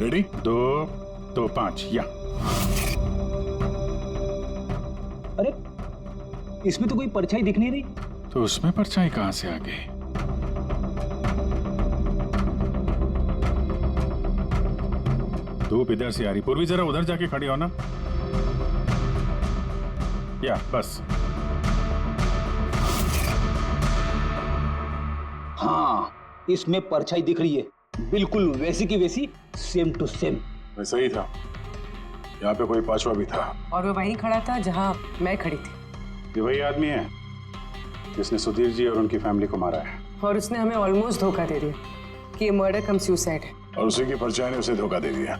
Ready? 2 तो 5 या। अरे इसमें तो कोई परछाई दिख नहीं रही। तो उसमें परछाई कहां से आ गई? धूप इधर से आ रही। पूर्वी जरा उधर जाके खड़ी हो ना। या बस। हाँ इसमें परछाई दिख रही है, बिल्कुल वैसी की वैसी, सेम टू सेम। वैसा ही था। यहाँ पे कोई पांचवा भी था और वो वहीं खड़ा था जहां मैं खड़ी थी। ये वही आदमी है जिसने सुधीर जी और उनकी फैमिली को मारा है। और उसने हमें ऑलमोस्ट धोखा दे दिया कि ये मर्डर कम सुसाइड है। और उसी की परछाई ने उसे धोखा दे दिया।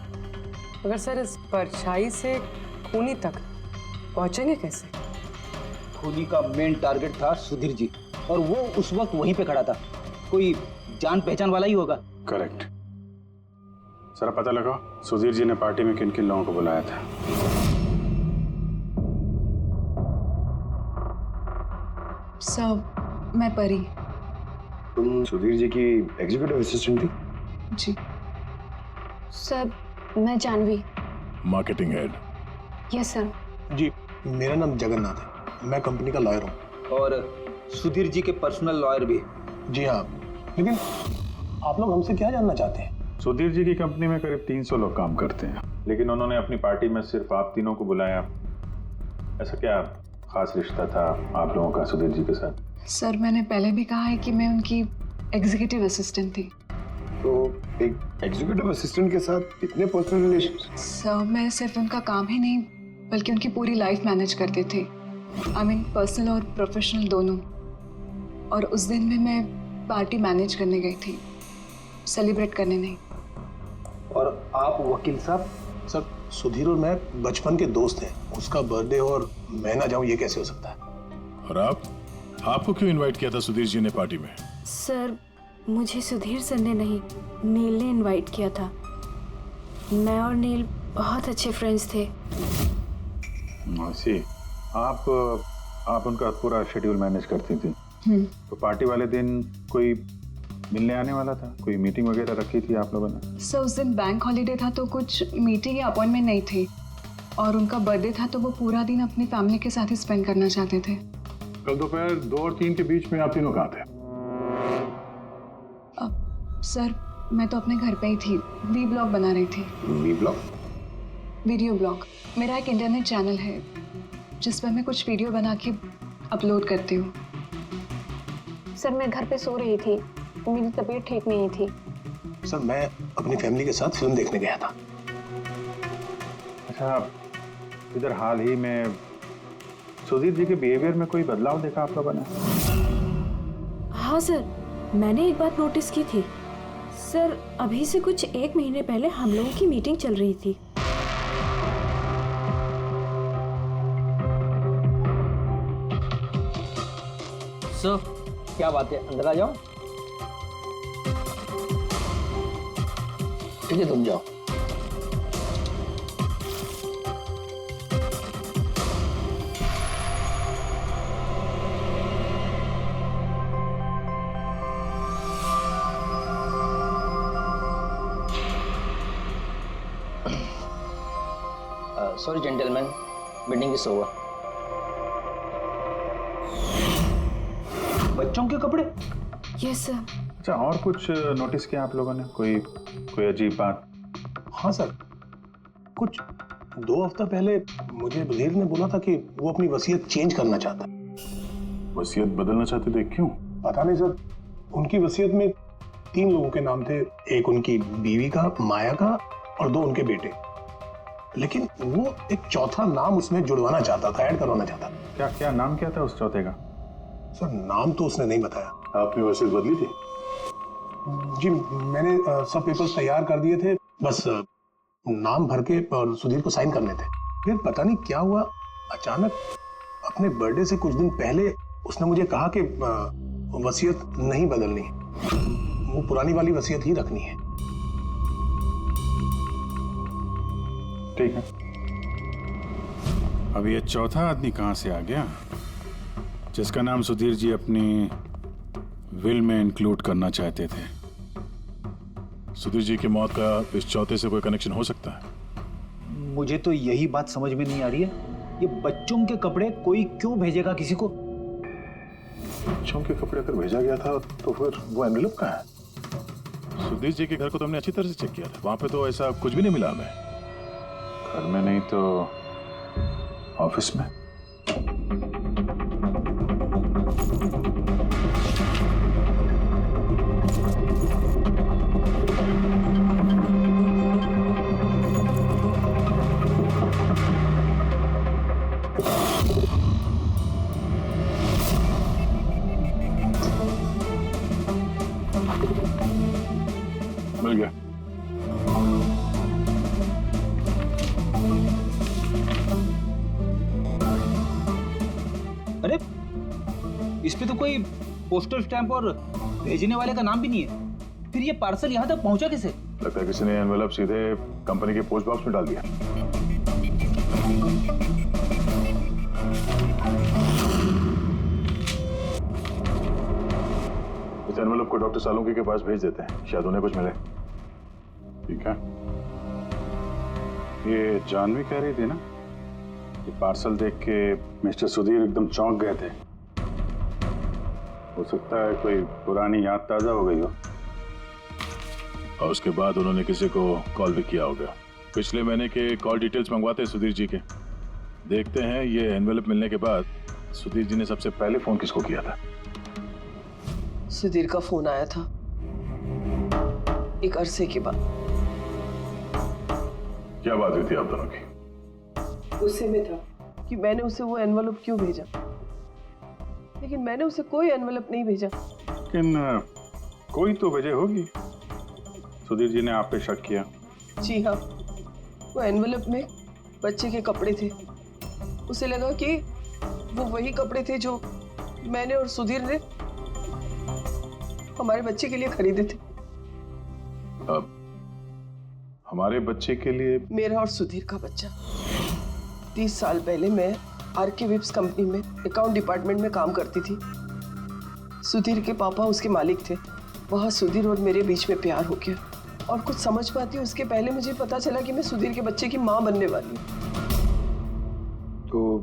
मगर सर इस परछाई से खूनी तक पहुंचेंगे कैसे? खूनी का मेन टारगेट था सुधीर जी, और वो उस वक्त वहीं पे खड़ा था। कोई जान पहचान वाला ही होगा। करेक्ट। जरा पता लगाओ सुधीर जी ने पार्टी में किन किन लोगों को बुलाया था। सर मैं परी। तुम सुधीर जी की एग्जीक्यूटिव असिस्टेंट थी? जी। सर मैं Janvi. Marketing head. Yes sir. जी मेरा नाम जगन्नाथ है, मैं कंपनी का लॉयर हूँ। और सुधीर जी के पर्सनल लॉयर भी। जी हाँ, लेकिन आप लोग हमसे क्या जानना चाहते हैं? सुधीर जी की कंपनी में करीब 300 लोग काम करते हैं, लेकिन उन्होंने अपनी पार्टी में सिर्फ आप तीनों को बुलाया। ऐसा क्या खास रिश्ता था आप लोगों का सुधीर जी के साथ? सर मैंने पहले भी कहा है कि मैं उनकी एग्जीक्यूटिव असिस्टेंट थी। तो एक एग्जीक्यूटिव असिस्टेंट के साथ इतने पर्सनल रिलेशन? सर मैं सिर्फ उनका काम ही नहीं बल्कि उनकी पूरी लाइफ मैनेज करते थे। आई मीन पर्सनल और प्रोफेशनल दोनों। और उस दिन में मैं पार्टी मैनेज करने गई थी, सेलिब्रेट करने नहीं। और आप वकील साहब? सर सुधीर और मैं बचपन के दोस्त हैं, उसका बर्थडे और मैं ना जाऊं ये कैसे हो सकता है? और आपको क्यों इनवाइट किया था सुधीर जी ने पार्टी में? सर मुझे सुधीर सर ने नहीं, नील ने इनवाइट किया था। मैं और नील बहुत अच्छे फ्रेंड्स थे। सी आप उनका पूरा शेड्यूल मैनेज करती थी। तो पार्टी वाले दिन कोई मिलने आने वाला था? कोई मीटिंग वगैरह रखी थी आप लोगों ने? सर उस दिन बैंक हॉलीडे था तो कुछ मीटिंग या अपॉइंटमेंट नहीं थी, और उनका बर्थडे था तो वो पूरा दिन अपनी फैमिली के साथ ही स्पेंड करना चाहते थे। कल दोपहर 2 और 3 के बीच में आप तीनों कहाँ थे? सर मैं तो अपने घर पे ही थी, वी ब्लॉग बना रही थी। Vlog? Video blog. मेरा एक इंटरनेट चैनल है जिस पर मैं कुछ वीडियो बना के अपलोड करती हूँ। सर मैं घर पे सो रही थी, मेरी तबीयत ठीक नहीं थी। सर मैं अपनी फैमिली के साथ फिल्म देखने गया था। अच्छा, इधर हाल ही में सुधीर जी के बिहेवियर में कोई बदलाव देखा आप लोगों ने? हाँ सर, मैंने एक बात नोटिस की थी। सर अभी से कुछ 1 महीने पहले हम लोगों की मीटिंग चल रही थी। सर क्या बात है, अंदर आ जाओ। ठीक है तुम जाओ। Sorry gentleman, meeting is over. बच्चों के कपड़े? Yes sir. अच्छा, और कुछ नोटिस किया आप लोगों ने? कोई अजीब बात? हाँ सर, कुछ 2 हफ्ता पहले मुझे सुधीर ने बोला था कि वो अपनी वसीयत चेंज करना चाहता है। वसीयत बदलना चाहते थे, क्यों? पता नहीं सर, उनकी वसीयत में 3 लोगों के नाम थे, एक उनकी बीवी का, माया का, और 2 उनके बेटे। लेकिन वो एक चौथा नाम उसमें जुड़वाना चाहता था, ऐड करवाना चाहता था। क्या नाम क्या था उस चौथे का? सर नाम तो उसने नहीं बताया। आपने वसीयत बदली थी? जी मैंने सब पेपर्स तैयार कर दिए थे, बस नाम भर के और सुधीर को साइन करने थे। फिर पता नहीं क्या हुआ, अचानक अपने बर्थडे से कुछ दिन पहले उसने मुझे कहा कि वसीयत नहीं बदलनी, वो पुरानी वाली वसीयत ही रखनी है। ठीक है, अब ये चौथा आदमी कहां से आ गया जिसका नाम सुधीर जी अपनी विल में इंक्लूड करना चाहते थे? सुधीर जी की मौत का इस चौथे से कोई कनेक्शन हो सकता है? मुझे तो यही बात समझ में नहीं आ रही है, ये बच्चों के कपड़े कोई क्यों भेजेगा किसी को? बच्चों के कपड़े अगर भेजा गया था तो फिर वो एनवेलप कहाँ है? सुधीर जी के घर को तो हमने अच्छी तरह से चेक किया था, वहां पे तो ऐसा कुछ भी नहीं मिला हमें। घर में नहीं तो ऑफिस में। मिल गया। अरे इस पे तो कोई पोस्टल स्टैंप और भेजने वाले का नाम भी नहीं है, फिर ये पार्सल यहाँ तक पहुँचा कैसे? लगता है किसी ने एनवेलप सीधे कंपनी के पोस्ट बॉक्स में डाल दिया। इस एनवेलप को डॉक्टर सालुंकी के पास भेज देते हैं, शायद उन्हें कुछ मिले। ठीक है। ये जानवी कह रही थी ना, ये पार्सल देख के मिस्टर सुधीर एकदम चौंक गए थे। हो सकता है कोई पुरानी याद ताजा हो गई हो। और उसके बाद उन्होंने किसी को कॉल भी किया होगा। पिछले महीने के कॉल डिटेल्स मंगवाते हैं सुधीर जी के। देखते हैं ये एनवेलप मिलने के बाद सुधीर जी ने सबसे पहले फोन किसको किया था। सुधीर का फोन आया था एक अरसे के बाद। क्या बात हुई थी आप दोनों की? गुस्से में था कि मैंने उसे वो एनवेलप क्यों भेजा, लेकिन मैंने उसे कोई एनवेलप नहीं भेजा। लेकिन कोई तो वजह होगी। सुधीर जी ने आप पे शक किया। जी हाँ, वो एनवेलप में बच्चे के कपड़े थे। उसे लगा कि वो वही कपड़े थे जो मैंने और सुधीर ने हमारे बच्चे के लिए खरीदे थे। अब हमारे बच्चे के लिए? मेरा और सुधीर का बच्चा। 30 साल पहले मैं आरके विप्स कंपनी में अकाउंट डिपार्टमेंट में काम करती थी। सुधीर के पापा उसके मालिक थे। वहाँ सुधीर और मेरे बीच में प्यार हो गया, और कुछ समझ पाती उसके पहले मुझे पता चला कि मैं सुधीर के बच्चे की माँ बनने वाली हूँ। तो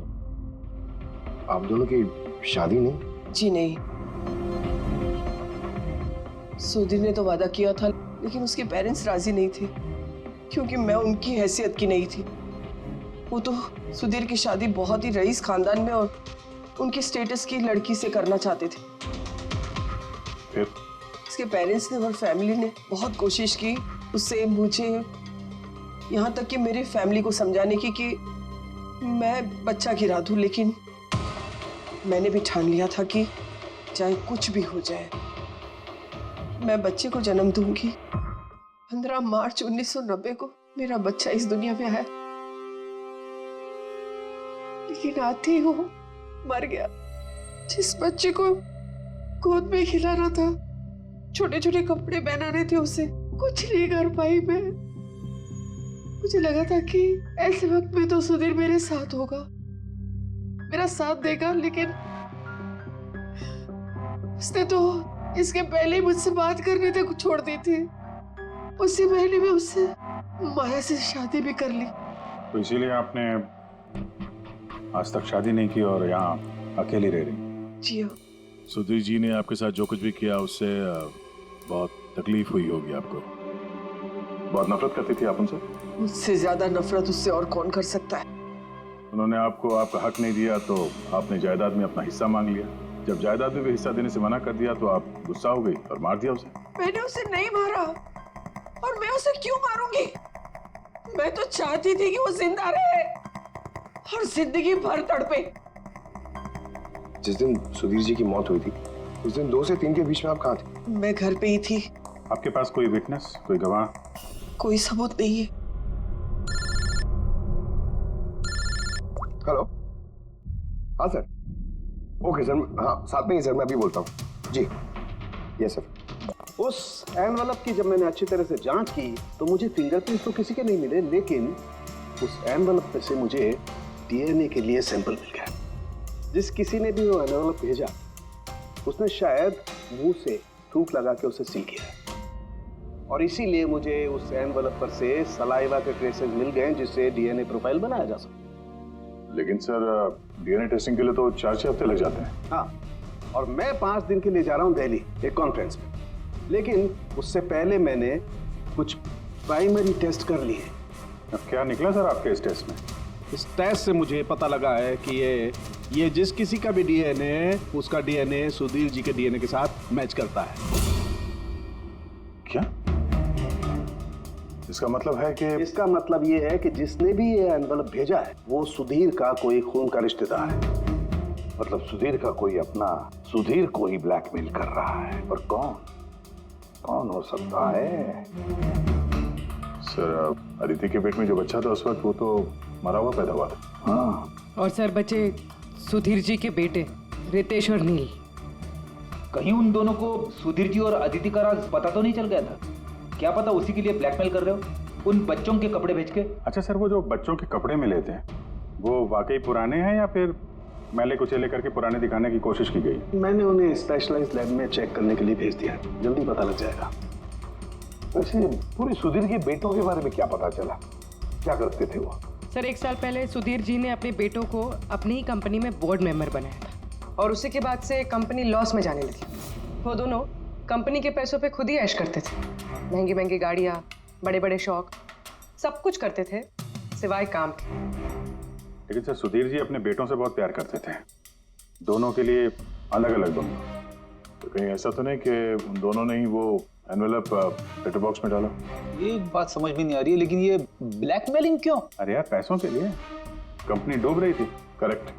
आप दोनों की शादी नहीं? जी नहीं। सुधीर ने तो वादा किया था, लेकिन उसके पेरेंट्स राजी नहीं थे, क्योंकि मैं उनकी हैसियत की नहीं थी। वो तो सुधीर की शादी बहुत ही रईस खानदान में और उनके स्टेटस की लड़की से करना चाहते थे। फिर उसके पेरेंट्स ने और फैमिली ने बहुत कोशिश की उससे, मुझे, यहाँ तक कि मेरी फैमिली को समझाने की कि मैं बच्चा गिरा दूं, लेकिन मैंने भी ठान लिया था कि चाहे कुछ भी हो जाए मैं बच्चे को जन्म दूंगी। 15 मार्च 1990 को मेरा बच्चा इस दुनिया में आया, लेकिन आते ही वो मर गया। जिस बच्चे को गोद में खिलाना था, छोटे छोटे कपड़े पहनाने थे, उसे कुछ नहीं कर पाई मैं। मुझे लगा था कि ऐसे वक्त में तो सुधीर मेरे साथ होगा, मेरा साथ देगा, लेकिन उसने तो इसके पहले ही मुझसे बात करने तक छोड़ दी थी। उसी महीने में उससे माया से शादी भी कर ली। तो इसीलिए आपने आज तक शादी नहीं की और यहाँ अकेली रह रही? जी हाँ। सुधीर जी ने आपके साथ जो कुछ भी किया उससे बहुत तकलीफ हुई होगी आपको। बहुत नफरत करती थी आप उनसे? मुझसे ज्यादा नफरत उससे और कौन कर सकता है। उन्होंने आपको आपका हक नहीं दिया तो आपने जायदाद में अपना हिस्सा मांग लिया। जब जायदाद में भी हिस्सा देने से मना कर दिया तो आप गुस्सा हो गई और मार दिया उसे। मैंने उसे नहीं मारा, और मैं उसे क्यों मारूंगी? मैं तो चाहती थी कि वो जिंदा रहे और जिंदगी भर तड़पे। जिस दिन सुधीर जी की मौत हुई थी, उस दिन 2 से 3 के बीच में आप कहाँ थे? मैं घर पे ही थी। आपके पास कोई विटनेस, कोई गवाह? कोई सबूत नहीं है। हेलो, हाँ सर। ओके सर, हाँ साथ में ही सर, मैं अभी बोलता हूँ जी। Yes sir. उस एनवेलप की जब मैंने अच्छी तरह से जांच की तो मुझे फिंगरप्रिंट्स तो किसी के नहीं मिले, लेकिन उस एनवेलप में से मुझे डीएनए के लिए सैंपल मिल गया। जिस किसी ने भी वो एनवेलप भेजा, उसने शायद मुंह से थूक लगा के उसे सील किया है। और इसीलिए मुझे उस एनवलप पर से सलाइवा के ट्रेसेस मिल गए जिससे डीएनए प्रोफाइल बनाया जा सके। लेकिन सर डीएनए टेस्टिंग के लिए तो 4-6 हफ्ते लग जाते हैं। हाँ, और मैं 5 दिन के लिए जा रहा हूँ दिल्ली एक कॉन्फ्रेंस में, लेकिन उससे पहले मैंने कुछ प्राइमरी टेस्ट कर लिए। अब क्या निकला सर आपके इस टेस्ट में? इस टेस्ट से मुझे पता लगा है कि ये जिस किसी का भी डीएनए उसका डीएनए सुधीर जी के डीएनए के साथ मैच करता है। क्या? इसका मतलब है कि इसका मतलब ये है कि जिसने भी ये एनवलप भेजा है वो सुधीर का कोई खून का रिश्तेदार है। मतलब सुधीर का कोई अपना सुधीर को ही ब्लैकमेल कर रहा है। पर कौन हो सकता है? सर अदिति के पेट में जो बच्चा था उस वक्त वो तो मरा हुआ पैदा हुआ था। हाँ, और सर बचे सुधीर जी के बेटे रितेश और नील। कहीं उन दोनों को सुधीर जी और अदिति का राज पता तो नहीं चल गया था? क्या पता उसी के लिए ब्लैकमेल कर रहे हो उन बच्चों के कपड़े बेच के। अच्छा सर, वो जो बच्चों के कपड़े मिले थे वो वाकई पुराने हैं या फिर मैले कुचेले करके पुराने दिखाने की कोशिश की गई? मैंने उन्हें स्पेशलाइज्ड लैब में चेक करने के लिए भेज दिया, जल्दी पता लग जाएगा। वैसे पूरे सुधीर के बेटों के बारे में क्या पता चला? क्या करते थे वो? सर 1 साल पहले सुधीर जी ने अपने बेटों को अपनी ही कंपनी में बोर्ड मेंबर बनाया था और उसी के बाद से कंपनी लॉस में जाने लगी। वो दोनों कंपनी के पैसों पे खुद ही ऐश करते थे, महंगी महंगी गाड़ियाँ, बड़े बड़े शौक, सब कुछ करते थे सिवाय काम के। लेकिन सर सुधीर जी अपने बेटों से बहुत प्यार करते थे, दोनों के लिए अलग अलग बंगला। तो कहीं ऐसा तो नहीं कि उन दोनों ने ही वो एनवेलप लेटर बॉक्स में डाला? ये बात समझ में नहीं आ रही है, लेकिन ये ब्लैकमेलिंग क्यों? अरे यार पैसों के लिए। कंपनी डूब रही थी। करेक्ट।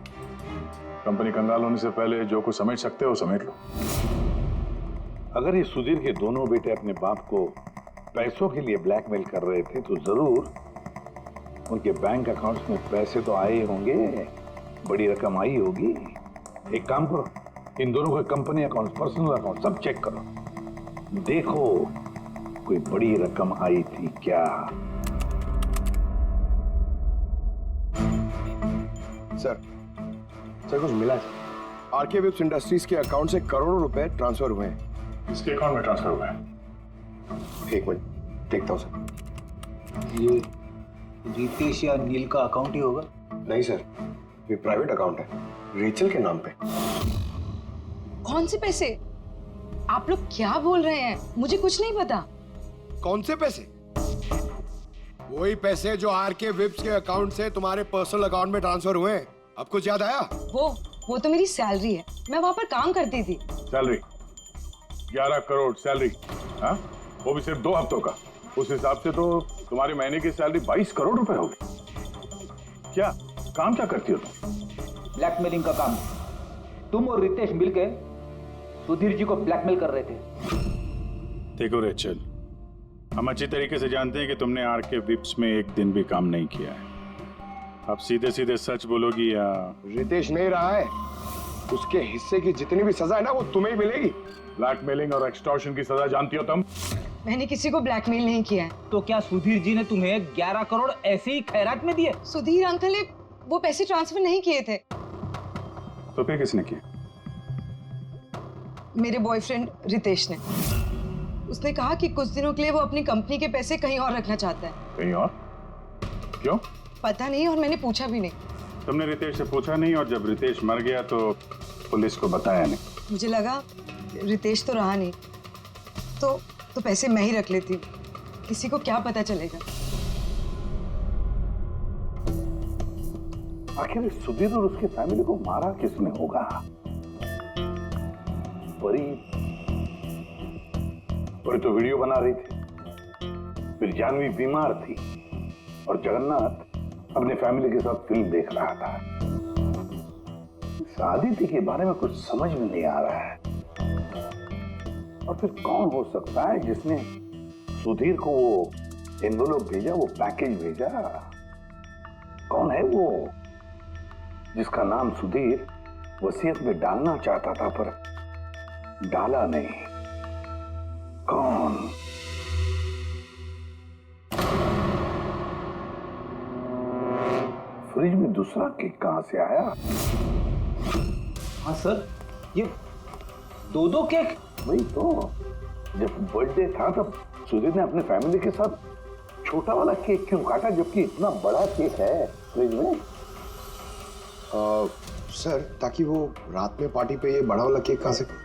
कंपनी कंगाल होने से पहले जो कुछ समेट सकते हो समेट लो। अगर ये सुधीर के दोनों बेटे अपने बाप को पैसों के लिए ब्लैकमेल कर रहे थे तो जरूर उनके बैंक अकाउंट्स में पैसे तो आए होंगे, बड़ी रकम आई होगी। एक काम करो, इन दोनों के कंपनी अकाउंट, पर्सनल अकाउंट सब चेक करो, देखो कोई बड़ी रकम आई थी क्या। सर कुछ मिला है? आरके वेब्स इंडस्ट्रीज के अकाउंट से करोड़ों रुपए ट्रांसफर हुए हैं। इसके अकाउंट में ट्रांसफर हुआ है? एक मिनट देखता हूँ सर। ये रितेश या नील का अकाउंट ही होगा? नहीं सर, ये प्राइवेट अकाउंट है रेचल के नाम पे। कौन से पैसे? आप लोग क्या बोल रहे हैं? मुझे कुछ नहीं पता। कौन से पैसे? वही पैसे जो आरके विप्स के अकाउंट से तुम्हारे पर्सनल अकाउंट में ट्रांसफर हुए हैं। अब कुछ याद आया? वो तो मेरी सैलरी है, मैं वहां पर काम करती थी। Salary 11 crore salary? हाँ, वो भी सिर्फ 2 हफ्तों का। उस हिसाब से तो तुम्हारी महीने की सैलरी 22 करोड़ रुपए होगी। क्या काम क्या करती हो तुम? ब्लैकमेलिंग का काम। तुम और रितेश मिलके सुधीर जी को ब्लैकमेल कर रहे थे। देखो रेचल, हम अच्छी तरीके से जानते हैं कि तुमने आरके विप्स में एक दिन भी काम नहीं किया है। अब सीधे सीधे सच बोलोगी या? रितेश नहीं रहा है, उसके हिस्से की जितनी भी सजा है ना वो तुम्हें ही मिलेगी। ब्लैकमेलिंग और एक्सटॉर्शन की सजा जानती हो तुम? मैंने किसी को ब्लैकमेल नहीं किया है। तो क्या सुधीर जी ने तुम्हें 11 करोड़ ऐसे ही खैरात में दिए? सुधीर अंकल ने वो पैसे ट्रांसफर नहीं किए थे। तो फिर किसने किया? मेरे बॉयफ्रेंड रितेश ने। उसने कहा कि कुछ दिनों के लिए वो अपनी कंपनी के पैसे कहीं और रखना चाहता है। कहीं और? क्यों? पता नहीं, और मैंने पूछा भी नहीं। तुमने रितेश से पूछा नहीं, और जब रितेश मर गया तो पुलिस को बताया नहीं? मुझे लगा रितेश तो रहा नहीं, तो पैसे मैं ही रख लेती। किसी को क्या पता चलेगा। आखिर सुधीर और उसकी फैमिली को मारा किसने होगा? परी तो वीडियो बना रही थी, फिर जानवी बीमार थी और जगन्नाथ अपने फैमिली के साथ फिल्म देख रहा था। इस आदित्य के बारे में कुछ समझ में नहीं आ रहा है। और फिर कौन हो सकता है जिसने सुधीर को वो एनवेलप भेजा, वो पैकेज भेजा? कौन है वो जिसका नाम सुधीर वसीयत में डालना चाहता था पर डाला नहीं? कौन? फ्रिज में दूसरा केक कहां से आया? हाँ सर, ये 2 केक। वही तो, जब बर्थडे था तब सुधीर ने अपने फैमिली के साथ छोटा वाला केक क्यों काटा जबकि इतना बड़ा केक है फ्रिज में? सर, ताकि वो रात में पार्टी पे ये बड़ा वाला केक खा सके।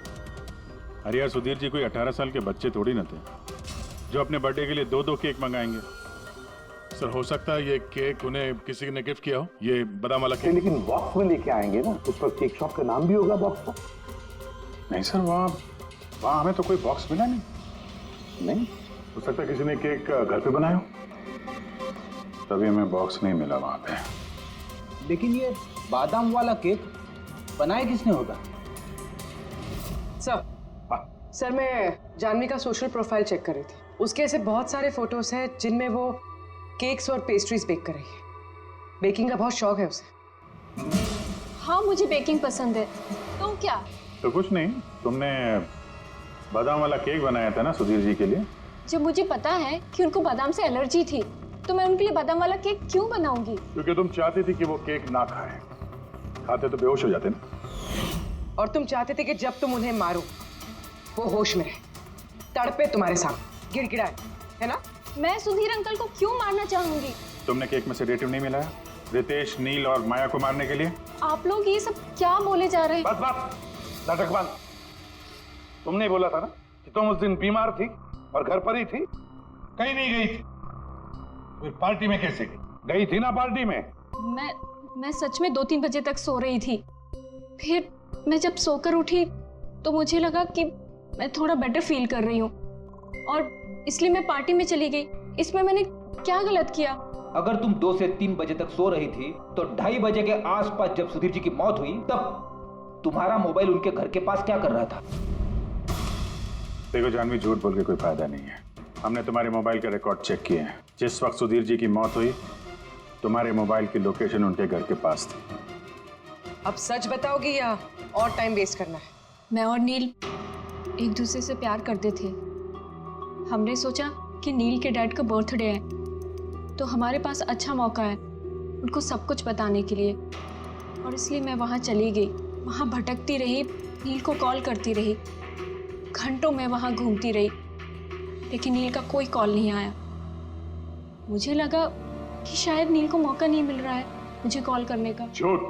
अरे यार, सुधीर जी कोई 18 साल के बच्चे थोड़ी ना थे जो अपने बर्थडे के लिए 2-2 केक मंगाएंगे। सर, हो सकता है ये केक उन्हें किसी ने गिफ्ट किया हो, ये बादाम वाला केक। लेकिन बॉक्स में लेके आएंगे ना, उस पर केक शॉप का नाम भी होगा बॉक्स पर। नहीं सर, वहाँ हमें तो कोई बॉक्स मिला नहीं। हो सकता है किसी ने केक घर पे बनाया हो, तभी हमें बॉक्स नहीं मिला वहाँ पे। लेकिन ये बादाम वाला केक बनाया किसने होगा? सर मैं जानवी का सोशल प्रोफाइल चेक कर रही थी। उसके ऐसे बहुत सारे फोटोज हैं जिनमें वो केक्स और पेस्ट्रीज बेक कर रही है। बेकिंग का बहुत शौक है उसे। हाँ, मुझे बेकिंग पसंद है। तो क्या? तो कुछ नहीं, तुमने बादाम वाला केक बनाया था ना सुधीर जी के लिए? जब मुझे पता है कि उनको बादाम से एलर्जी थी तो मैं उनके लिए बादाम वाला केक क्यों बनाऊंगी? क्योंकि तुम चाहती थी कि वो केक ना खाए, खाते तो बेहोश हो जाते ना। और तुम चाहते थे कि जब तुम उन्हें मारो वो होश में रहे, तड़पे तुम्हारे सामने, गिड़गिड़ाए, है ना? मैं सुधीर अंकल को क्यों मारना चाहूंगी? तुमने केक में सेडेटिव नहीं मिलाया रितेश, नील और माया को मारने के लिए? आप लोग ये सब क्या बोले जा रहे हैं? बस नाटक बंद। तुमने बोला था ना कि तुम उस दिन बीमार थी और घर पर ही थी, कहीं नहीं गई थी। फिर पार्टी में कैसे गई थी ना पार्टी में? मैं सच में 2-3 बजे तक सो रही थी। फिर मैं जब सोकर उठी तो मुझे लगा कि मैं थोड़ा बेटर फील कर रही हूँ और इसलिए मैं पार्टी में चली गई। इसमें मैंने क्या गलत किया? अगर तुम 2 से 3 बजे तक सो रही थी तो 2:30 बजे के आसपास जब सुधीर जी की मौत हुई तब तुम्हारा मोबाइल उनके घर के पास क्या कर रहा था? देखो जानवी, झूठ बोल के कोई फायदा नहीं है। हमने तुम्हारे मोबाइल के रिकॉर्ड चेक किए हैं। जिस वक्त सुधीर जी की मौत हुई तुम्हारे मोबाइल की लोकेशन उनके घर के पास थी। अब सच बताओगी या और टाइम वेस्ट करना है? मैं और नील एक दूसरे से प्यार करते थे। हमने सोचा कि नील के डैड का बर्थडे है तो हमारे पास अच्छा मौका है उनको सब कुछ बताने के लिए, और इसलिए मैं वहाँ चली गई। वहाँ भटकती रही, नील को कॉल करती रही, घंटों में वहाँ घूमती रही, लेकिन नील का कोई कॉल नहीं आया। मुझे लगा कि शायद नील को मौका नहीं मिल रहा है मुझे कॉल करने का। झूठ!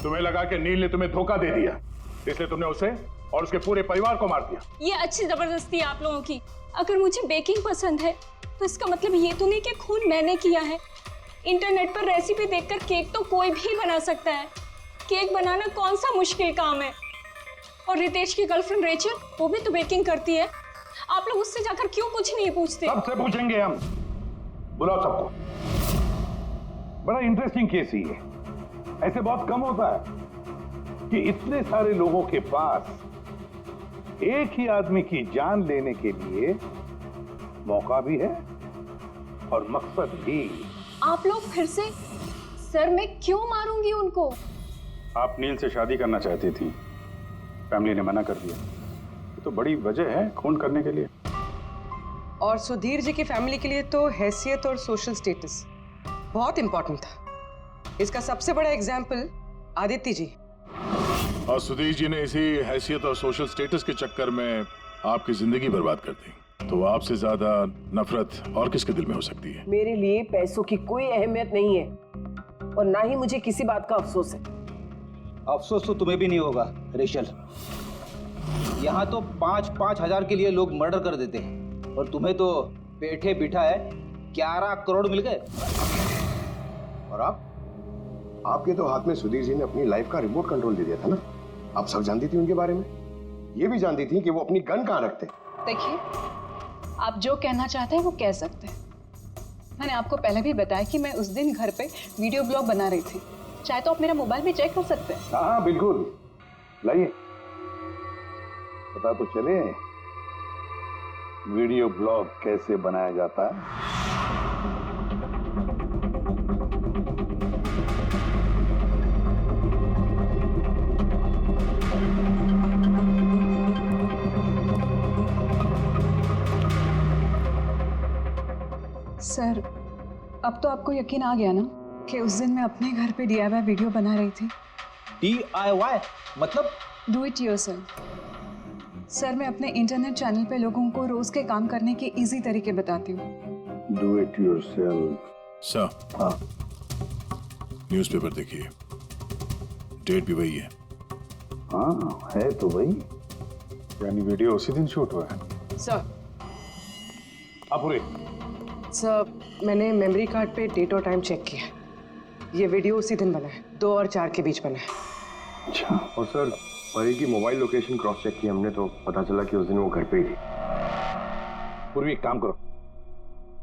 तुम्हें लगा कि नील ने तुम्हें धोखा दे दिया, इसलिए तुमने उसे और उसके पूरे परिवार को मार दिया। ये अच्छी जबरदस्ती है आप लोगों की। अगर मुझे बेकिंग पसंद है तो इसका मतलब ये तो नहीं कि खून मैंने किया है। इंटरनेट पर रेसिपी देखकर केक तो कोई भी बना सकता है। केक बनाना कौन सा मुश्किल काम है? और रितेश की गर्लफ्रेंड रेचल, वो भी तो बेकिंग करती है। आप लोग उससे जाकर क्यों कुछ नहीं पूछते? सबसे पूछेंगे हम। बुलाओ सबको। बड़ा इंटरेस्टिंग केस ही है। ऐसे बहुत कम होता है कि इतने सारे लोगों के पास एक ही आदमी की जान लेने के लिए मौका भी है और मकसद भी। आप लोग फिर से? सर, मैं क्यों मारूंगी उनको? आप नील से शादी करना चाहती थी, फैमिली ने मना कर दिया। ये तो बड़ी वजह है खून करने के लिए। और सुधीर जी की फैमिली के लिए तो हैसियत और सोशल स्टेटस बहुत इंपॉर्टेंट था। इसका सबसे बड़ा एग्जाम्पल आदित्य जी। और सुधीर जी ने इसी हैसियत और सोशल स्टेटस के चक्कर में आपकी जिंदगी बर्बाद कर दी। तो आपसे ज्यादा नफरत और किसके दिल में हो सकती है? मेरे लिए पैसों की कोई अहमियत नहीं है और ना ही मुझे किसी बात का अफसोस है। अफसोस तो तुम्हें भी नहीं होगा रेशल। यहाँ तो 5-5 हजार के लिए लोग मर्डर कर देते हैं और तुम्हें तो बैठे बिठाए 11 करोड़ मिल गए। और आपके तो हाथ में सुधीर जी ने अपनी लाइफ का रिमोट कंट्रोल दे दिया था ना। आप सब जानती थी उनके बारे में, ये भी जानती थी कि वो अपनी गन कहाँ रखते। देखिए, आप जो कहना चाहते हैं वो कह सकते हैं। मैंने आपको पहले भी बताया कि मैं उस दिन घर पे वीडियो ब्लॉग बना रही थी। चाहे तो आप मेरा मोबाइल भी चेक कर सकते हैं। हाँ बिल्कुल, लाइए। पता तो चले वीडियो ब्लॉग कैसे बनाया जाता है। सर, अब तो आपको यकीन आ गया ना कि उस दिन मैं अपने घर पे DIY वीडियो बना रही थी। DIY मतलब? Do it yourself. सर मैं अपने इंटरनेट चैनल पे लोगों को रोज के काम करने के इजी तरीके बताती हूँ। Do it yourself. सर हाँ, न्यूज़पेपर देखिए, डेट भी वही है। हाँ है तो भाई। यानी वीडियो उसी दिन शूट हुआ है। सर अपुरे, सर मैंने मेमोरी कार्ड पे डेट और टाइम चेक किया। ये वीडियो उसी दिन बना है, 2 और 4 के बीच बना है। अच्छा, और सर परी की मोबाइल लोकेशन क्रॉस चेक की हमने तो पता चला कि उस दिन वो घर पे ही थी। पूर्वी एक काम करो,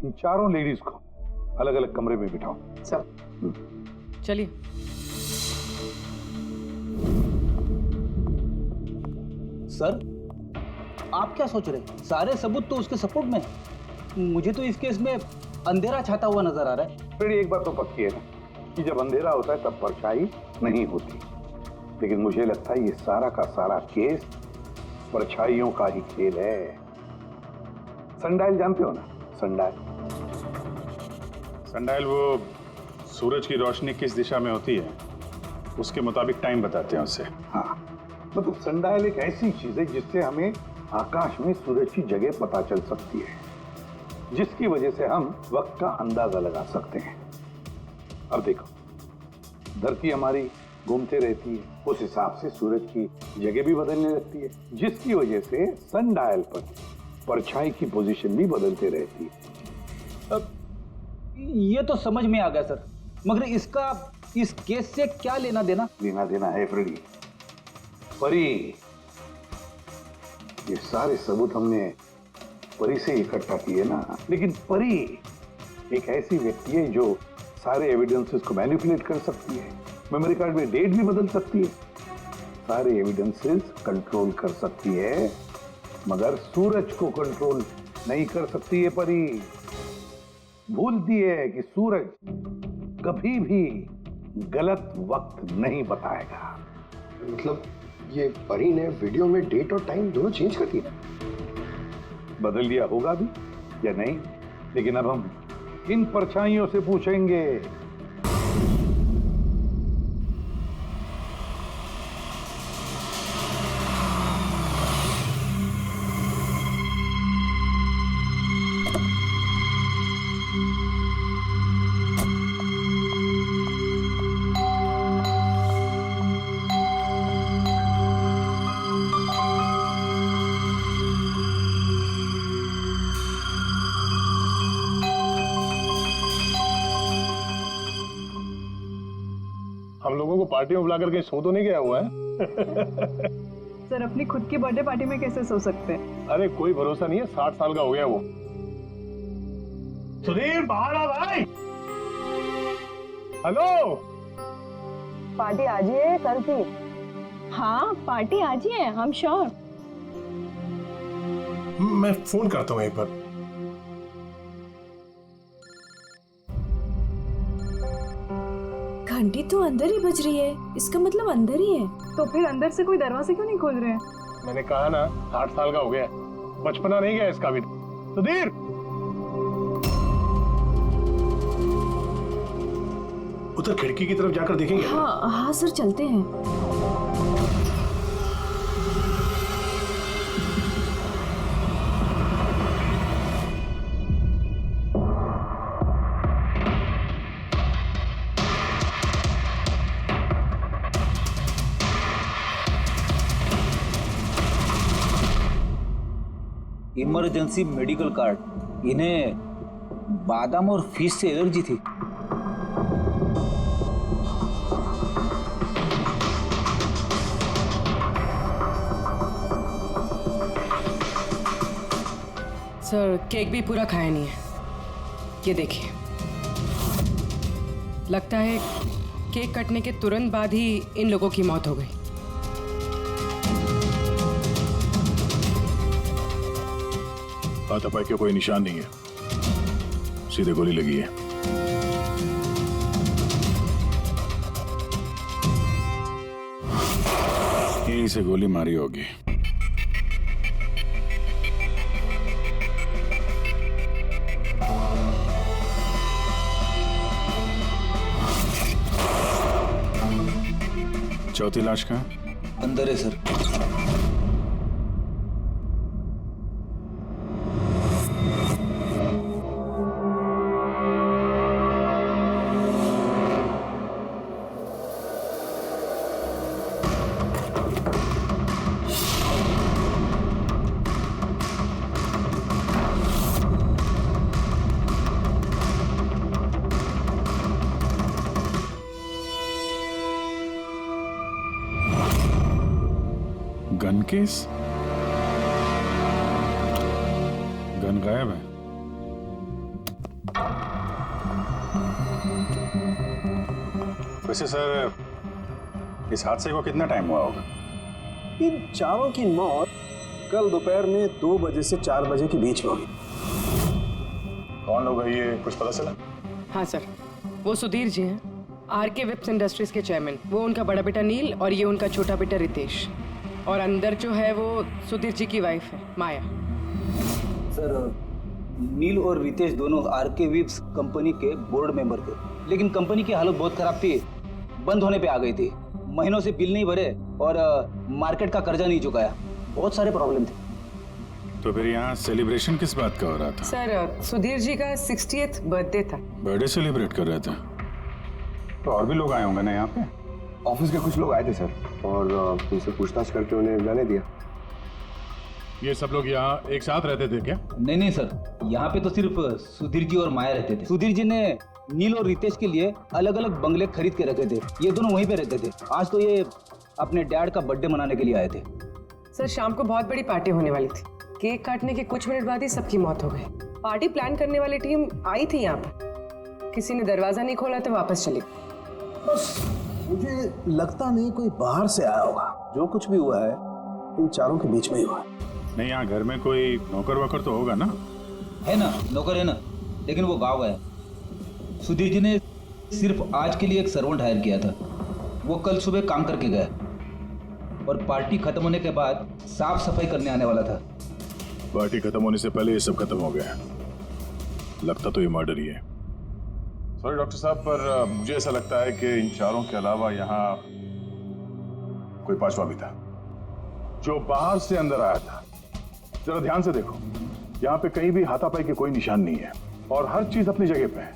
इन चारों लेडीज को अलग अलग कमरे में बिठाओ। सर चलिए। सर आप क्या सोच रहे हैं? सारे सबूत तो उसके सपोर्ट में है। मुझे तो इस केस में अंधेरा छाता हुआ नजर आ रहा है। फिर एक बात तो पक्की है ना कि जब अंधेरा होता है तब परछाई नहीं होती, लेकिन मुझे लगता है ये सारा का सारा केस परछाइयों का ही खेल है। सनडायल जानते हो ना? सनडायल सनडायल वो सूरज की रोशनी किस दिशा में होती है उसके मुताबिक टाइम बताते हैं उससे। हाँ, मतलब सनडायल एक ऐसी चीज है जिससे हमें आकाश में सूरज की जगह पता चल सकती है, जिसकी वजह से हम वक्त का अंदाजा लगा सकते हैं। अब देखो, धरती हमारी घूमते रहती है, उस हिसाब से सूरज की जगह भी बदलने लगती है, जिसकी वजह से सनडायल पर परछाई की पोजीशन भी बदलते रहती है। अब ये तो समझ में आ गया सर, मगर इसका इस केस से क्या लेना देना? लेना देना है फ्रेडी। परी, ये सारे सबूत हमने परी से इकट्ठा किए ना, लेकिन परी एक ऐसी व्यक्ति है जो सारे एविडेंसेस को मैनिपुलेट कर सकती है, मेमोरी कार्ड में डेट भी बदल सकती है, सारे एविडेंसेस कंट्रोल कर सकती है, मगर सूरज को कंट्रोल नहीं कर सकती है। परी भूलती है कि सूरज कभी भी गलत वक्त नहीं बताएगा। मतलब ये परी ने वीडियो में डेट और टाइम दोनों चेंज कर दिया। बदल दिया होगा भी या नहीं, लेकिन अब हम इन परछाइयों से पूछेंगे। हम लोगों को पार्टी में बुलाकर कहीं सो तो नहीं गया हुआ है? सर अपनी खुद की बर्थडे पार्टी में कैसे सो सकते हैं? अरे कोई भरोसा नहीं है, 60 साल का हो गया वो। सुधीर बाहर आ भाई। हेलो, पार्टी आज ही है कल की? हाँ पार्टी आज ही है, हम श्योर। मैं फोन करता हूँ एक बार। घंटी तो अंदर ही बज रही है, इसका मतलब अंदर ही है। तो फिर अंदर से कोई दरवाजे क्यों नहीं खोल रहे हैं? मैंने कहा ना 60 साल का हो गया, बचपना नहीं गया इसका भी। सुधीर, उधर खिड़की की तरफ जाकर देखेंगे। हाँ हाँ सर, चलते हैं। इमरजेंसी मेडिकल कार्ड, इन्हें बादाम और फिश से एलर्जी थी। सर केक भी पूरा खाया नहीं है, ये देखिए। लगता है केक कटने के तुरंत बाद ही इन लोगों की मौत हो गई। हाथापाई का कोई निशान नहीं है, सीधे गोली लगी है। यहीं से गोली मारी होगी। चौथी लाश कहाँ? अंदर है सर। Gun case? गन गायब है। वैसे सर, इस हादसे को कितना टाइम हुआ होगा? इन चारों की मौत कल दोपहर में 2 बजे से 4 बजे के बीच में हुई। कौन लोग है ये, कुछ पता चला? हाँ सर, वो सुधीर जी हैं, आरके वेब्स इंडस्ट्रीज के चेयरमैन। वो उनका बड़ा बेटा नील और ये उनका छोटा बेटा रितेश। और अंदर जो है वो सुधीर जी की वाइफ है, माया। सर, नील और रितेश दोनों आरके विप्स कंपनी के बोर्ड मेंबर थे, लेकिन कंपनी की हालत बहुत खराब थी, बंद होने पे आ गई थी। महीनों से बिल नहीं भरे और मार्केट का कर्जा नहीं चुकाया, बहुत सारे प्रॉब्लम थे। तो फिर यहाँ सेलिब्रेशन किस बात का हो रहा था? सर, सुधीर जी का 60th बर्थडे था। बर्थडे सेलिब्रेट कर रहे थे? तो और भी लोग आए होंगे ना यहाँ पे? ऑफिस के कुछ लोग आए थे सर, और उनसे पूछताछ करके उन्हें जाने दिया। ये सब लोग यहाँ एक साथ रहते थे क्या? नहीं सर, यहाँ पे तो सिर्फ सुधीर जी और माया रहते थे। सुधीर जी ने नील और रितेश के लिए अलग अलग बंगले खरीद के रखे थे, ये दोनों वहीं पे रहते थे। आज तो ये अपने डैड का बर्थडे मनाने के लिए आए थे। सर, शाम को बहुत बड़ी पार्टी होने वाली थी। केक काटने के कुछ मिनट बाद ही सबकी मौत हो गई। पार्टी प्लान करने वाली टीम आई थी यहाँ पर, किसी ने दरवाजा नहीं खोला तो वापस चली। बस मुझे लगता नहीं कोई बाहर से आया होगा। जो कुछ भी हुआ है इन चारों के बीच में ही हुआ है। नहीं, यहाँ घर में कोई नौकर वोकर तो होगा ना? है ना, नौकर है ना, लेकिन वो गाँव गया। सुधीर जी ने सिर्फ आज के लिए एक सर्वेंट हायर किया था, वो कल सुबह काम करके गया और पार्टी खत्म होने के बाद साफ सफाई करने आने वाला था। पार्टी खत्म होने से पहले ये सब खत्म हो गया। लगता तो ये मर्डर ही है। सॉरी डॉक्टर साहब, पर मुझे ऐसा लगता है कि इन चारों के अलावा यहाँ कोई पांचवा भी था जो बाहर से अंदर आया था। जरा ध्यान से देखो, यहाँ पे कहीं भी हाथापाई के कोई निशान नहीं है और हर चीज अपनी जगह पे है।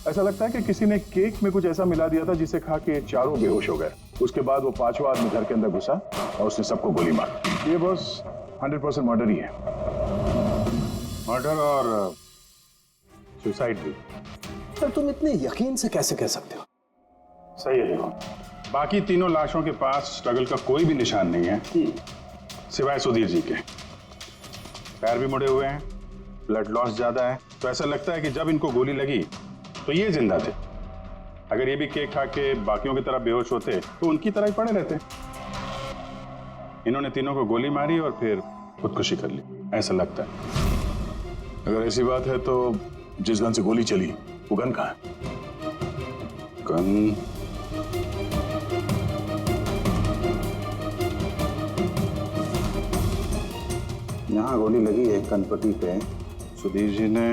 ऐसा लगता है कि किसी ने केक में कुछ ऐसा मिला दिया था जिसे खा के चारों बेहोश हो गए। उसके बाद वो पांचवा आदमी घर के अंदर घुसा और उसने सबको गोली मारी। ये बस 100% मर्डर ही है। मर्डर और सुसाइड भी। सर, तुम इतने यकीन से कैसे कह सकते हो? सही है। देखो, बाकी तीनों लाशों के पास स्ट्रगल का कोई भी निशान नहीं है सिवाय सुधीर जी के। पैर भी मुड़े हुए हैं, ब्लड लॉस ज्यादा है, तो ऐसा लगता है कि जब इनको गोली लगी तो ये जिंदा थे। अगर ये भी केक खा के बाकियों की तरह बेहोश होते तो उनकी तरह ही पड़े रहते। इन्होंने तीनों को गोली मारी और फिर खुदकुशी कर ली, ऐसा लगता है। अगर ऐसी बात है तो जिस गन से गोली चली वो गन कहाँ है? गन यहाँ गोली लगी है कनपटी पे। सुधीर जी ने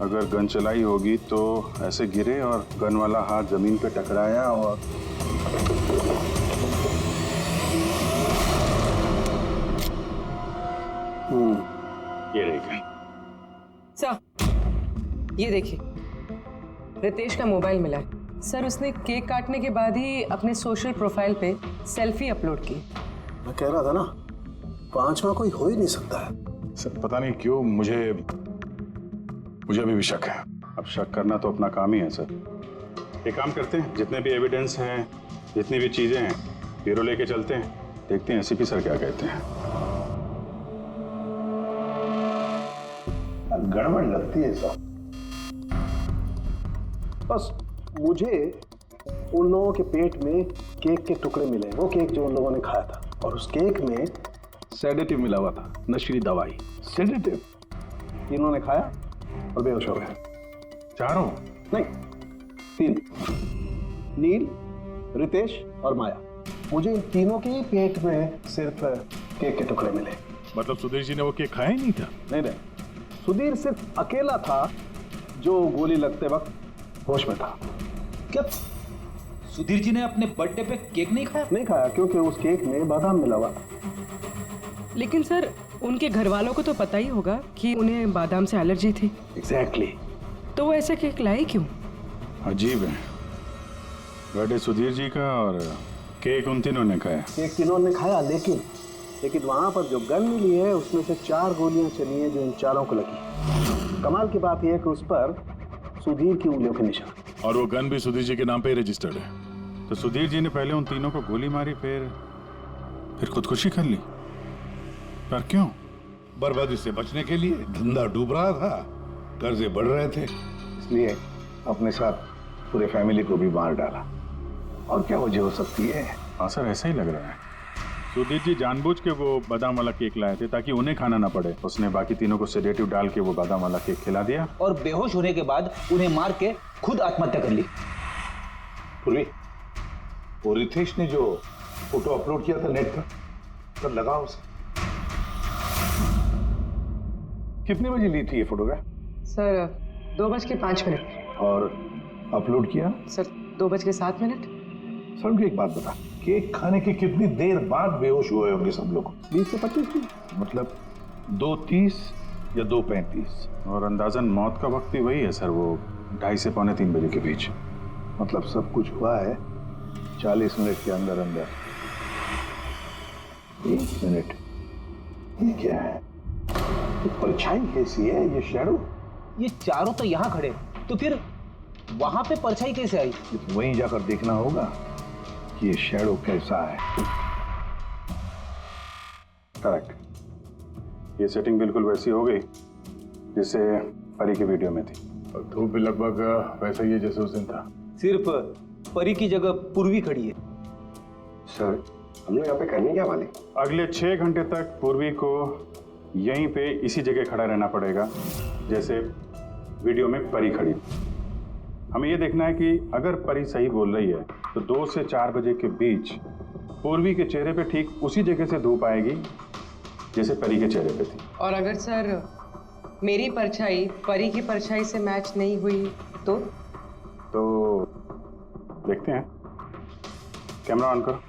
अगर गन चलाई होगी तो ऐसे गिरे और गन वाला हाथ जमीन पे टकराया और ये रही गन। सर, ये देखिए, रितेश का मोबाइल मिला है। सर, उसने केक काटने के बाद ही अपने सोशल प्रोफाइल पे सेल्फी अपलोड की। मैं कह रहा था ना, पांचवा कोई हो ही नहीं सकता है। सर, पता नहीं क्यों मुझे अभी भी शक है। अब शक करना तो अपना काम ही है सर। एक काम करते हैं, जितने भी एविडेंस हैं, जितनी भी चीजें हैं, ब्यूरो लेके चलते हैं, देखते हैं एसीपी सर क्या कहते हैं। गड़बड़ लगती है सब। बस मुझे उन लोगों के पेट में केक के टुकड़े मिले, वो केक जो उन लोगों ने खाया था, और उस केक में सेडेटिव मिला हुआ था, नशीली दवाई। सेडेटिव इन्होंने खाया और बेहोश हो गए। चारों? नहीं, 3, नील, रितेश और माया। मुझे इन तीनों के ही पेट में सिर्फ केक के टुकड़े मिले। मतलब सुधीर जी ने वो केक खाया ही नहीं था? नहीं, सुधीर सिर्फ अकेला था जो गोली लगते वक्त होश में था। क्या सुधीर जी ने अपने बर्थडे पे केक नहीं खाया? नहीं खाया, क्योंकि उस केक में बादाम मिला हुआ था। लेकिन सर, उनके घर वालों को तो पता ही होगा कि उन्हें बादाम से एलर्जी थी। एग्जैक्टली। तो वो ऐसा केक लाए क्यों? अजीब है। बर्थडे सुधीर जी का और केक उन तीनों ने खाया। केक तीनों ने खाया, लेकिन वहां पर जो गन मिली है उसमें से 4 गोलियां चली हैं जो इन चारों को लगी। कमाल की बात यह है कि उस पर सुधीर की उंगलियों के निशान। और वो गन भी सुधीर जी के नाम पे ही रजिस्टर्ड है। तो सुधीर जी ने पहले उन तीनों को गोली मारी, फिर फिर खुदकुशी कर ली? पर क्यों? बर्बादी से बचने के लिए। धंधा डूब रहा था, कर्जे बढ़ रहे थे, इसलिए अपने साथ पूरे फैमिली को भी मार डाला। और क्या वजह हो सकती है? हाँ सर, ऐसा ही लग रहा है। सुधीर जी जानबूझ के वो बादाम वाला केक लाए थे ताकि उन्हें खाना ना पड़े। उसने बाकी तीनों को सेडेटिव डाल के वो बादाम वाला केक खिला दिया और बेहोश होने के बाद उन्हें मार के खुद आत्महत्या कर ली। पूर्वी, वो रितेश ने जो फोटो अपलोड किया था नेट पर, तब लगा उसे। कितने बजे ली थी ये फोटोग्राफ? सर 2:05। और अपलोड किया? सर 2:07। सर उनको एक बात बता, केक खाने के कितनी देर बाद बेहोश हुए होंगे सब लोग? 20 से 25 मिनट, मतलब 2:30 या 2:35। और अंदाजन मौत का वक्त भी वही है सर, वो 2:30 से 2:45 बजे के बीच। मतलब सब कुछ हुआ है 40 मिनट के अंदर अंदर। 1 मिनट, ये क्या है? ये परछाई कैसी है? ये शैडो? ये चारों तो यहाँ खड़े, तो फिर वहां पे परछाई कैसे आई? तो वहीं जाकर देखना होगा कि ये शैडो कैसा है। करेक्ट, ये सेटिंग बिल्कुल वैसी हो गई जैसे परी की वीडियो में थी। और धूप भी लगभग वैसा ही है जैसे उस दिन था। सिर्फ परी की जगह पूर्वी खड़ी है। सर हम लोग यहाँ पे करने क्या वाले? अगले 6 घंटे तक पूर्वी को यहीं पे इसी जगह खड़ा रहना पड़ेगा जैसे वीडियो में परी खड़ी। हमें ये देखना है कि अगर परी सही बोल रही है तो 2 से 4 बजे के बीच पूर्वी के चेहरे पे ठीक उसी जगह से धूप आएगी जैसे परी के चेहरे पे थी। और अगर सर मेरी परछाई परी की परछाई से मैच नहीं हुई तो देखते हैं। कैमरा ऑन करो।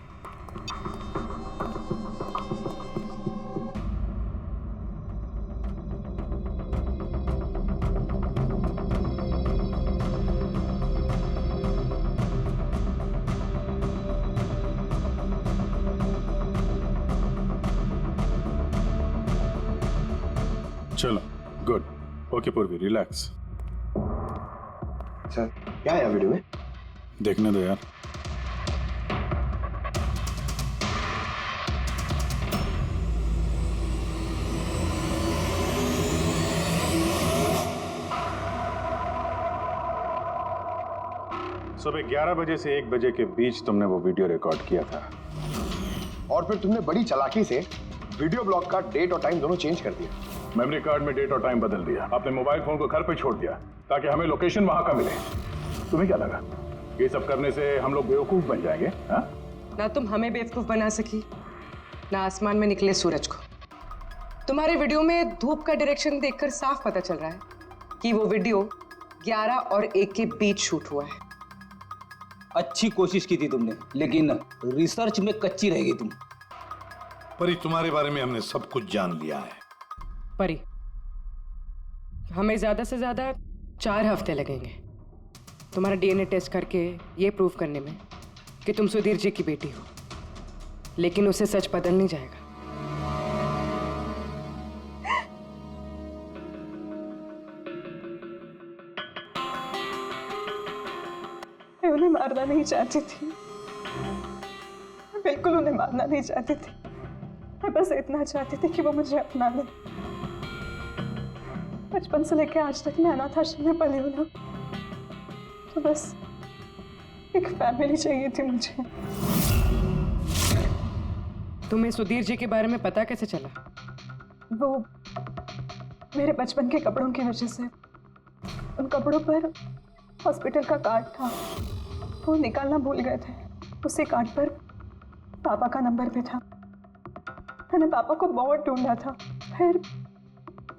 चलो, गुड। ओके पूर्वी, रिलैक्स। सर क्या है वीडियो में? देखने दो यार। सुबह 11 बजे से 1 बजे के बीच तुमने वो वीडियो रिकॉर्ड किया था। और फिर तुमने बड़ी चालाकी से वीडियो ब्लॉग का डेट और टाइम दोनों चेंज कर दिया। मेमोरी कार्ड में डेट और टाइम बदल दिया। आपने मोबाइल फोन को घर पे छोड़ दिया ताकि हमें लोकेशन वहां का मिले। तुम्हें क्या लगा ये सब करने से हम लोग बेवकूफ बन जाएंगे? हा? ना तुम हमें बेवकूफ बना सकी, ना आसमान में निकले सूरज को। तुम्हारे वीडियो में धूप का डायरेक्शन देखकर साफ पता चल रहा है कि वो वीडियो 11 और 1 के बीच शूट हुआ है। अच्छी कोशिश की थी तुमने, लेकिन रिसर्च में कच्ची रह गई तुम। परी, तुम्हारे बारे में हमने सब कुछ जान लिया है। परी, हमें ज्यादा से ज्यादा 4 हफ्ते लगेंगे तुम्हारा डीएनए टेस्ट करके ये प्रूव करने में कि तुम सुधीर जी की बेटी हो, लेकिन उसे सच बदल नहीं जाएगा। मैं उन्हें मारना नहीं चाहती थी, मैं बिल्कुल उन्हें मारना नहीं चाहती थी। मैं बस इतना चाहती थी कि वो मुझे अपना ले। बचपन से लेकर आज तक मैं अनाथ आश्रम में पली हूँ ना, तो बस एक फैमिली चाहिए थी मुझे। तुम्हें सुधीर जी के बारे में पता कैसे चला? वो मेरे बचपन के कपड़ों की वजह से, उन कपड़ों पर हॉस्पिटल का कार्ड था, वो निकालना भूल गए थे। उसी कार्ड पर पापा का नंबर भी था। मैंने पापा को बहुत ढूंढा था, फिर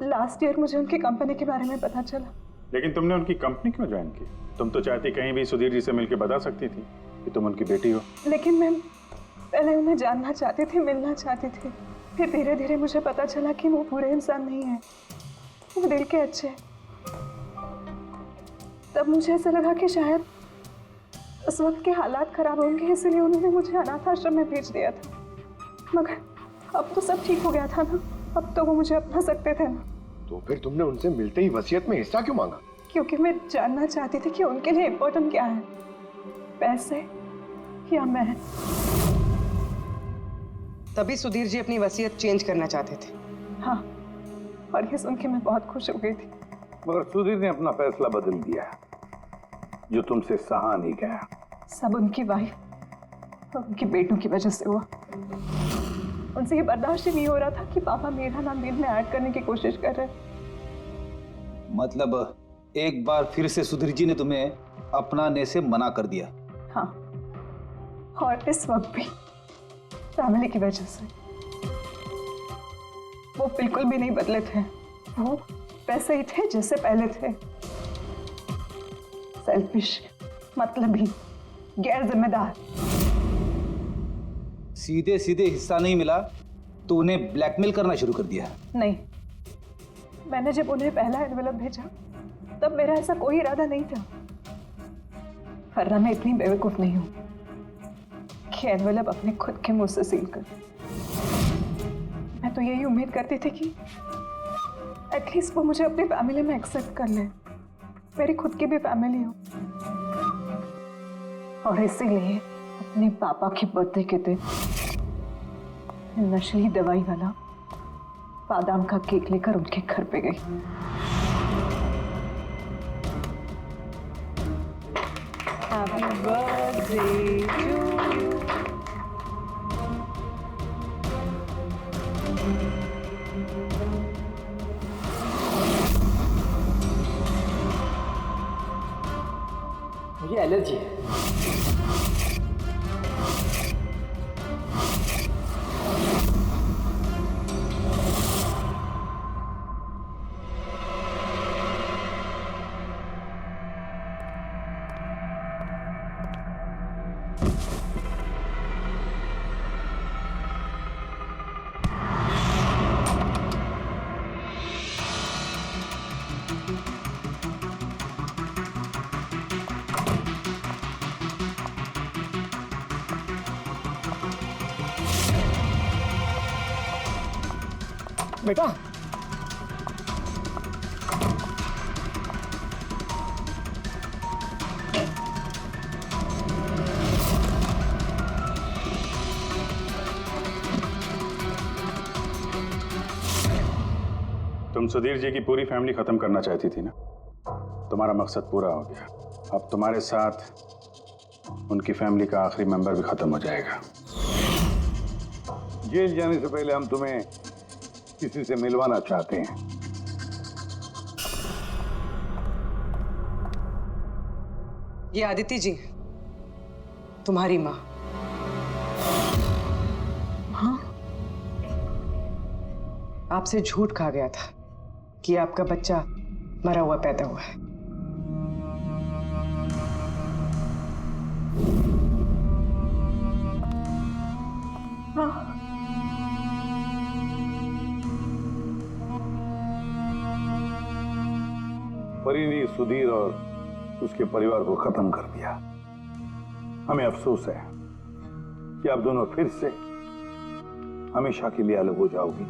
लास्ट ईयर मुझे उनकी कंपनी के बारे में पता चला। लेकिन तुमने उनकी कंपनी क्यों ज्वाइन की? तुम तो चाहती कहीं भी सुधीर जी से मिलकर बता सकती थी कि तुम उनकी बेटी हो। लेकिन मैं पहले उन्हें जानना चाहती थी, मिलना चाहती थी। फिर धीरे धीरे मुझे पता चला कि वो पूरे इंसान नहीं है, वो दिल के अच्छे हैं। तब मुझे ऐसा लगा कि शायद उस वक्त के हालात खराब होंगे, इसलिए उन्होंने मुझे अनाथ आश्रम में भेज दिया था। मगर अब तो सब ठीक हो गया था ना, अब तो वो मुझे अपना सकते थे ना। तो फिर तुमने उनसे मिलते ही वसीयत में हिस्सा क्यों मांगा? क्योंकि मैं जानना चाहती थी कि उनके लिए इम्पोर्टेंट क्या है, पैसे या मैं। तभी सुधीर जी अपनी वसीयत चेंज करना चाहते थे। हाँ, और ये सुन के मैं बहुत खुश हो गई थी। मगर सुधीर ने अपना फैसला बदल दिया, जो तुमसे सहा नहीं गया। सब उनकी वाइफ और उनके बेटों की वजह से हुआ। उनसे ये बर्दाश्त ही नहीं हो रहा था कि पापा मेरा नाम बिल में ऐड करने की कोशिश कर रहे हैं। मतलब एक बार फिर से सुधीर जी ने तुम्हें अपनाने से मना कर दिया? हाँ, और इस वक्त भी फैमिली की वजह से। वो बिल्कुल भी नहीं बदले थे, वो वैसे ही थे जैसे पहले थे। सेल्फिश, मतलबी, गैर जिम्मेदार। सीधे सीधे हिस्सा नहीं मिला तो उन्हें ब्लैकमेल करना शुरू कर दिया? नहीं, मैंने जब उन्हें पहला एनवेलप भेजा तब मेरा ऐसा कोई इरादा नहीं था। वरना मैं इतनी बेवकूफ नहीं हूं कि एनवेलप अपने खुद के मुंह से सील कर। मैं तो यही उम्मीद करती थी कि एटलीस्ट वो मुझे अपनी फैमिली में एक्सेप्ट कर ले, मेरी खुद की भी फैमिली हो। और इसीलिए अपने पापा के बर्थडे के दिन नशीली दवाई वाला बादाम का केक लेकर उनके घर पे गई। Happy birthday to you. मुझे एलर्जी है। बेटा, तुम सुधीर जी की पूरी फैमिली खत्म करना चाहती थी ना? तुम्हारा मकसद पूरा हो गया। अब तुम्हारे साथ उनकी फैमिली का आखिरी मेंबर भी खत्म हो जाएगा। जेल जाने से पहले हम तुम्हें किसी से मिलवाना चाहते हैं। ये आदिति जी, तुम्हारी माँ। हाँ? आपसे झूठ कहा गया था कि आपका बच्चा मरा हुआ पैदा हुआ है। हाँ। परी ने सुधीर और उसके परिवार को खत्म कर दिया। हमें अफसोस है कि आप दोनों फिर से हमेशा के लिए अलग हो जाओगी।